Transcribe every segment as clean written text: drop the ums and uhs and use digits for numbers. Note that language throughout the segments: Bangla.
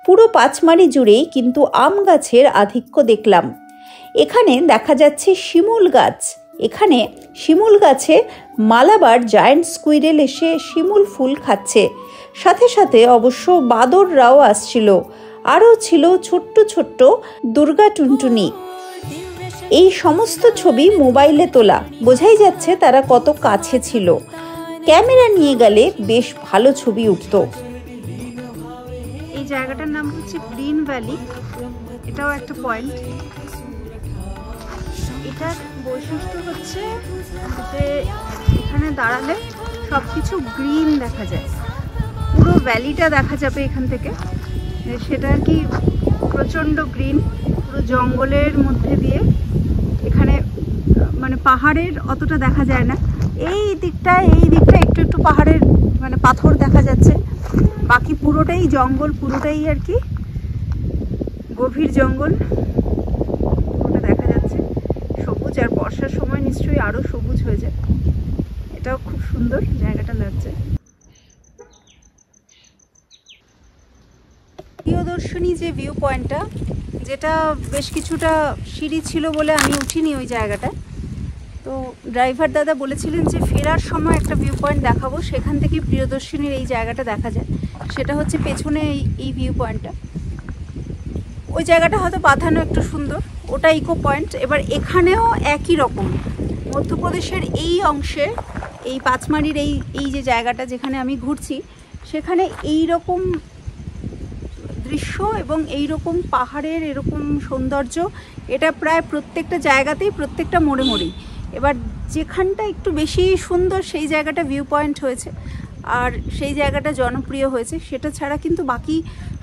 পুরো পাঁচমারি জুড়েই কিন্তু আম গাছের আধিক্য দেখলাম। এখানে দেখা যাচ্ছে শিমুল গাছ। এখানে শিমুল গাছে মালাবার জায়ান্ট স্কুইরেল এসে শিমুল ফুল খাচ্ছে। সাথে সাথে অবশ্য বাদররাও আসছিল। আরও ছিল ছোট্ট ছোট্ট দুর্গা টুনটুনি। এই সমস্ত ছবি মোবাইলে তোলা, বোঝাই যাচ্ছে তারা কত কাছে ছিল। ক্যামেরা নিয়ে গেলে বেশ ভালো ছবি উঠত। এই জায়গাটার নাম হচ্ছে গ্রিন ভ্যালি। এটাও একটা পয়েন্ট। এটার বৈশিষ্ট্য হচ্ছে যে এখানে দাঁড়ালে সব কিছু গ্রিন দেখা যায়, পুরো ভ্যালিটা দেখা যাবে এখান থেকে। সেটা আর কি প্রচণ্ড গ্রিন, পুরো জঙ্গলের মধ্যে দিয়ে। এখানে মানে পাহাড়ের অতটা দেখা যায় না, এই দিকটা একটু একটু পাহাড়ের মানে পাথর দেখা যাচ্ছে, বাকি পুরোটাই জঙ্গল, পুরোটাই আর কি গভীর জঙ্গল ওটা দেখা যাচ্ছে। সবুজ, আর বর্ষার সময় নিশ্চয়ই আরও সবুজ হয়ে যায়। এটাও খুব সুন্দর জায়গাটা লাগছে। প্রিয়দর্শনী যে ভিউ পয়েন্টটা, যেটা বেশ কিছুটা সিঁড়ি ছিল বলে আমি উঠিনি ওই জায়গাটা, তো ড্রাইভার দাদা বলেছিলেন যে ফেরার সময় একটা ভিউ পয়েন্ট দেখাবো, সেখান থেকে প্রিয়দর্শনীর এই জায়গাটা দেখা যায়। সেটা হচ্ছে পেছনে এই ভিউ পয়েন্টটা। ওই জায়গাটা হয়তো বাঁধানো একটু সুন্দর, ওটা ইকো পয়েন্ট। এবার এখানেও একই রকম মধ্যপ্রদেশের এই অংশে, এই পাঁচমারির এই যে জায়গাটা যেখানে আমি ঘুরছি, সেখানে এই রকম দৃশ্য এবং এই রকম পাহাড়ের এরকম সৌন্দর্য, এটা প্রায় প্রত্যেকটা জায়গাতেই, প্রত্যেকটা মোড়ে মোড়েই। এবার যেখানটা একটু বেশি সুন্দর সেই জায়গাটা ভিউ পয়েন্ট হয়েছে, আর সেই জায়গাটা জনপ্রিয় হয়েছে। সেটা ছাড়া কিন্তু বাকি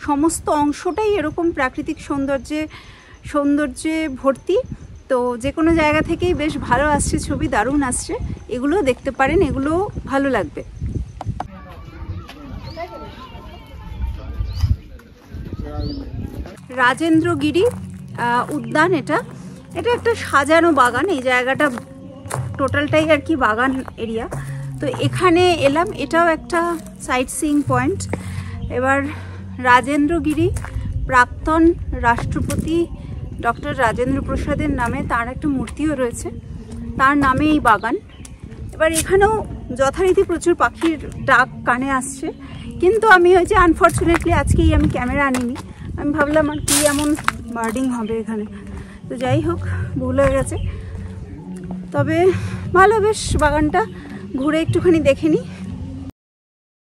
সমস্ত অংশটাই এরকম প্রাকৃতিক সৌন্দর্যে ভর্তি। তো যে কোনো জায়গা থেকেই বেশ ভালো আসছে ছবি, দারুণ আসছে। এগুলোও দেখতে পারেন, এগুলোও ভালো লাগবে। রাজেন্দ্রগিরি উদ্যান, এটা একটা সাজানো বাগান। এই জায়গাটা টোটালটাই আর কি বাগান এরিয়া। তো এখানে এলাম, এটাও একটা সাইট সিইং পয়েন্ট। এবার রাজেন্দ্রগিরি প্রাক্তন রাষ্ট্রপতি ডক্টর রাজেন্দ্র প্রসাদের নামে তার একটা মূর্তিও রয়েছে, তার নামে এই বাগান। এবার এখানেও যথারীতি প্রচুর পাখির ডাক কানে আসছে, কিন্তু আমি ওই যে আনফর্চুনেটলি আজকেই আমি ক্যামেরা আনিনি। আমি ভাবলাম আর কি এমন বার্ডিং হবে এখানে, তো যাই হোক ভুল হয়ে গেছে। তবে ভালো, বেশ বাগানটা ঘুরে একটুখানি দেখে নিই।